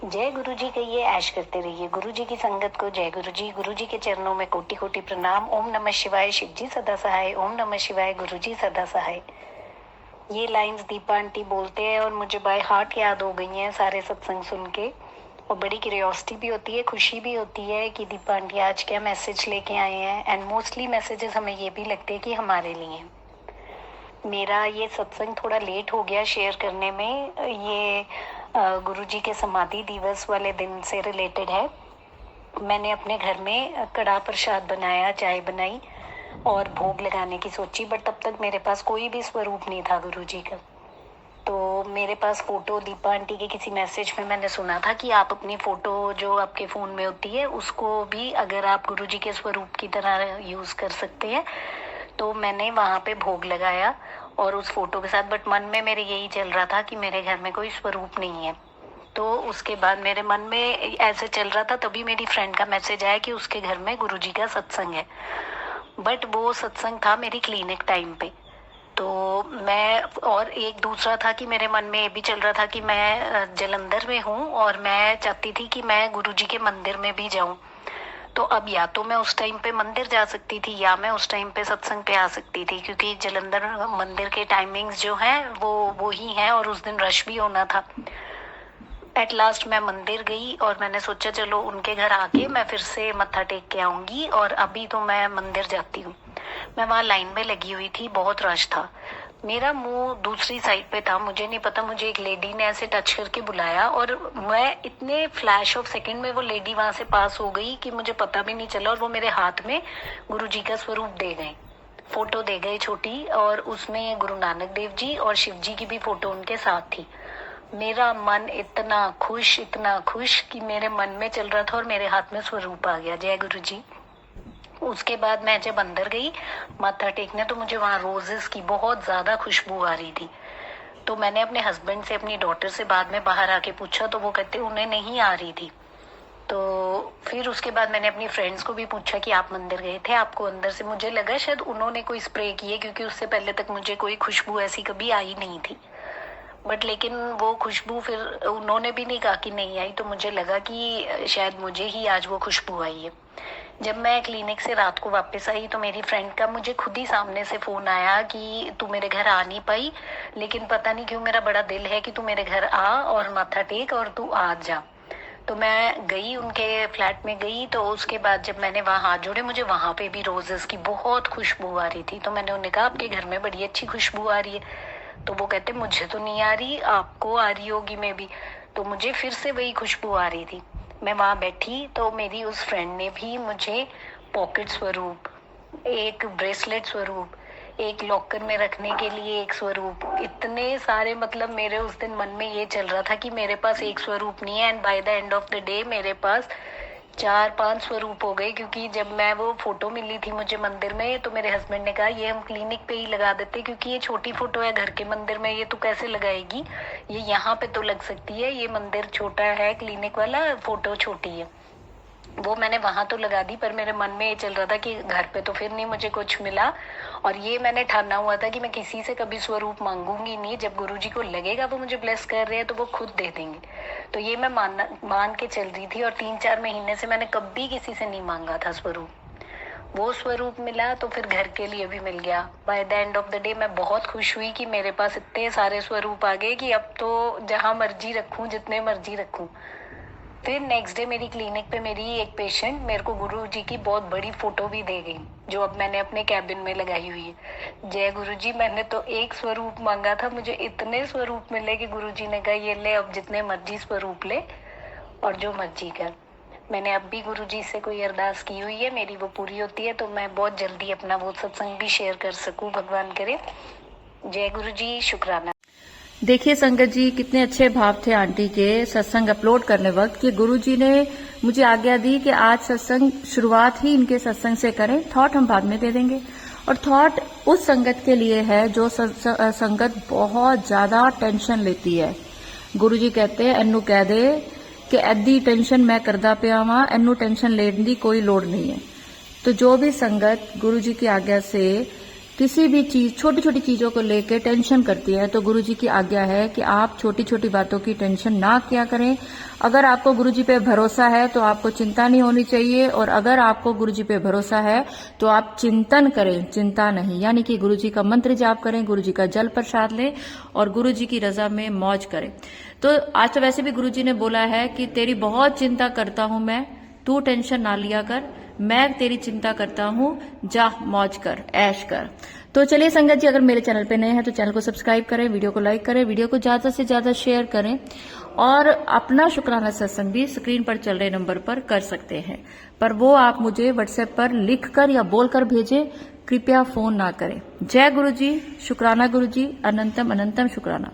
जय गुरु जी कहिए, ऐश करते रहिए। गुरु जी की संगत को जय गुरु जी के चरणों में कोटि कोटि प्रणाम। ओम नमः शिवाय, शिव जी सदा सहाय। ओम नमः शिवाय, गुरु जी सदा सहाय। ये लाइंस दीपा आंटी बोलते हैं और मुझे बाय हार्ट याद हो गई हैं सारे सत्संग सुन के। और बड़ी क्यूरियोसिटी भी होती है, खुशी भी होती है कि दीपा आंटी आज क्या मैसेज लेके आए हैं। एंड मोस्टली मैसेजेस हमें ये भी लगते हैं कि हमारे लिए। मेरा ये सत्संग थोड़ा लेट हो गया शेयर करने में। ये गुरुजी के समाधि दिवस वाले दिन से रिलेटेड है। मैंने अपने घर में कड़ा प्रसाद बनाया, चाय बनाई और भोग लगाने की सोची, बट तब तक मेरे पास कोई भी स्वरूप नहीं था गुरुजी का। तो मेरे पास फोटो दीपा आंटी के किसी मैसेज में मैंने सुना था कि आप अपनी फोटो जो आपके फ़ोन में होती है उसको भी अगर आप गुरुजी के स्वरूप की तरह यूज़ कर सकते हैं। तो मैंने वहाँ पे भोग लगाया और उस फोटो के साथ, बट मन में मेरे यही चल रहा था कि मेरे घर में कोई स्वरूप नहीं है। तो उसके बाद मेरे मन में ऐसे चल रहा था, तभी मेरी फ्रेंड का मैसेज आया कि उसके घर में गुरुजी का सत्संग है। बट वो सत्संग था मेरी क्लिनिक टाइम पे। तो मैं, और एक दूसरा था कि मेरे मन में ये भी चल रहा था कि मैं जलंधर में हूँ और मैं चाहती थी कि मैं गुरुजी के मंदिर में भी जाऊँ। तो अब या तो मैं उस टाइम पे मंदिर जा सकती थी या मैं उस टाइम पे सत्संग पे आ सकती थी, क्योंकि जलंधर मंदिर के टाइमिंग्स जो हैं वो ही हैं और उस दिन रश भी होना था। एट लास्ट मैं मंदिर गई और मैंने सोचा चलो उनके घर आके मैं फिर से मत्था टेक के आऊंगी, और अभी तो मैं मंदिर जाती हूँ। मैं वहाँ लाइन में लगी हुई थी, बहुत रश था। मेरा मुंह दूसरी साइड पे था, मुझे नहीं पता, मुझे एक लेडी ने ऐसे टच करके बुलाया और मैं इतने फ्लैश ऑफ सेकंड में वो लेडी वहां से पास हो गई कि मुझे पता भी नहीं चला। और वो मेरे हाथ में गुरुजी का स्वरूप दे गए, फोटो दे गए छोटी, और उसमें गुरु नानक देव जी और शिव जी की भी फोटो उनके साथ थी। मेरा मन इतना खुश कि मेरे मन में चल रहा था और मेरे हाथ में स्वरूप आ गया। जय गुरु जी। उसके बाद मैं जब अंदर गई माथा टेकने, तो मुझे वहाँ रोजेस की बहुत ज्यादा खुशबू आ रही थी। तो मैंने अपने हस्बैंड से, अपनी डॉटर से बाद में बाहर आके पूछा, तो वो कहते उन्हें नहीं आ रही थी। तो फिर उसके बाद मैंने अपनी फ्रेंड्स को भी पूछा कि आप मंदिर गए थे, आपको अंदर से, मुझे लगा शायद उन्होंने कोई स्प्रे किए, क्योंकि उससे पहले तक मुझे कोई खुशबू ऐसी कभी आई नहीं थी। बट लेकिन वो खुशबू फिर उन्होंने भी नहीं कहा कि नहीं आई, तो मुझे लगा कि शायद मुझे ही आज वो खुशबू आई है। जब मैं क्लिनिक से रात को वापस आई तो मेरी फ्रेंड का मुझे खुद ही सामने से फोन आया कि तू मेरे घर आ नहीं पाई, लेकिन पता नहीं क्यों मेरा बड़ा दिल है कि तू मेरे घर आ और माथा टेक और तू आ जा। तो मैं गई, उनके फ्लैट में गई। तो उसके बाद जब मैंने वहाँ हाथ जोड़े, मुझे वहाँ पे भी रोजेस की बहुत खुशबू आ रही थी। तो मैंने उन्हें कहा आपके घर में बड़ी अच्छी खुशबू आ रही है। तो वो कहते मुझे तो नहीं आ रही, आपको आ रही होगी मे बी। तो मुझे फिर से वही खुशबू आ रही थी। मैं वहां बैठी तो मेरी उस फ्रेंड ने भी मुझे पॉकेट स्वरूप, एक ब्रेसलेट स्वरूप, एक लॉकर में रखने के लिए एक स्वरूप, इतने सारे, मतलब मेरे उस दिन मन में ये चल रहा था कि मेरे पास एक स्वरूप नहीं है। And by the end of the day मेरे पास 4-5 स्वरूप हो गए, क्योंकि जब मैं वो फोटो मिली थी मुझे मंदिर में, तो मेरे हस्बैंड ने कहा ये हम क्लिनिक पे ही लगा देते, क्योंकि ये छोटी फोटो है घर के मंदिर में, ये तू कैसे लगाएगी, ये यहाँ पे तो लग सकती है, ये मंदिर छोटा है, क्लिनिक वाला फोटो छोटी है। वो मैंने वहां तो लगा दी, पर मेरे मन में ये चल रहा था कि घर पे तो फिर नहीं मुझे कुछ मिला। और ये मैंने ठाना हुआ था कि मैं किसी से कभी स्वरूप मांगूंगी नहीं, जब गुरुजी को लगेगा वो मुझे ब्लेस कर रहे हैं तो वो खुद दे देंगे। तो ये मैं मान के चल रही थी, और 3-4 महीने से मैंने कभी किसी से नहीं मांगा था स्वरूप। वो स्वरूप मिला तो फिर घर के लिए भी मिल गया। By the end of the day मैं बहुत खुश हुई कि मेरे पास इतने सारे स्वरूप आ गए कि अब तो जहां मर्जी रखूं, जितने मर्जी रखूं। फिर नेक्स्ट डे मेरी क्लिनिक पे मेरी एक पेशेंट मेरे को गुरु जी की बहुत बड़ी फोटो भी दे गई, जो अब मैंने अपने कैबिन में लगाई हुई है। जय गुरु जी, मैंने तो एक स्वरूप मांगा था, मुझे इतने स्वरूप मिले कि गुरु जी ने कहा ये ले, अब जितने मर्जी स्वरूप ले और जो मर्जी कर। मैंने अब भी गुरु जी से कोई अरदास की हुई है, मेरी वो पूरी होती है तो मैं बहुत जल्दी अपना वो सत्संग भी शेयर कर सकूं, भगवान करे। जय गुरु जी, शुक्राना। देखिए संगत जी, कितने अच्छे भाव थे आंटी के सत्संग अपलोड करने वक्त कि गुरुजी ने मुझे आज्ञा दी कि आज सत्संग शुरुआत ही इनके सत्संग से करें, थॉट हम बाद में दे देंगे। और थॉट उस संगत के लिए है जो संगत बहुत ज्यादा टेंशन लेती है। गुरुजी कहते हैं एनू कह दे कि एदी टेंशन मैं करदा पिया वां, एनू टेंशन लेने की कोई लोड़ नहीं है। तो जो भी संगत गुरुजी की आज्ञा से किसी भी चीज, छोटी छोटी चीजों को लेकर टेंशन करती है, तो गुरुजी की आज्ञा है कि आप छोटी छोटी बातों की टेंशन ना किया करें। अगर आपको गुरुजी पे भरोसा है तो आपको चिंता नहीं होनी चाहिए, और अगर आपको गुरुजी पे भरोसा है तो आप चिंतन करें, चिंता नहीं। यानी कि गुरुजी का मंत्र जाप करें, गुरुजी का जल प्रसाद लें और गुरुजी की रजा में मौज करें। तो आज तो वैसे भी गुरुजी ने बोला है कि तेरी बहुत चिंता करता हूं मैं, तू टेंशन ना लिया कर, मैं तेरी चिंता करता हूं, जा मौज कर, ऐश कर। तो चलिए संगत जी, अगर मेरे चैनल पे नए हैं तो चैनल को सब्सक्राइब करें, वीडियो को लाइक करें, वीडियो को ज्यादा से ज्यादा शेयर करें, और अपना शुक्राना सत्संग भी स्क्रीन पर चल रहे नंबर पर कर सकते हैं, पर वो आप मुझे व्हाट्सएप पर लिखकर या बोलकर भेजें, कृपया फोन ना करें। जय गुरु जी, शुक्राना गुरु जी, अनंतम अनंतम शुक्राना।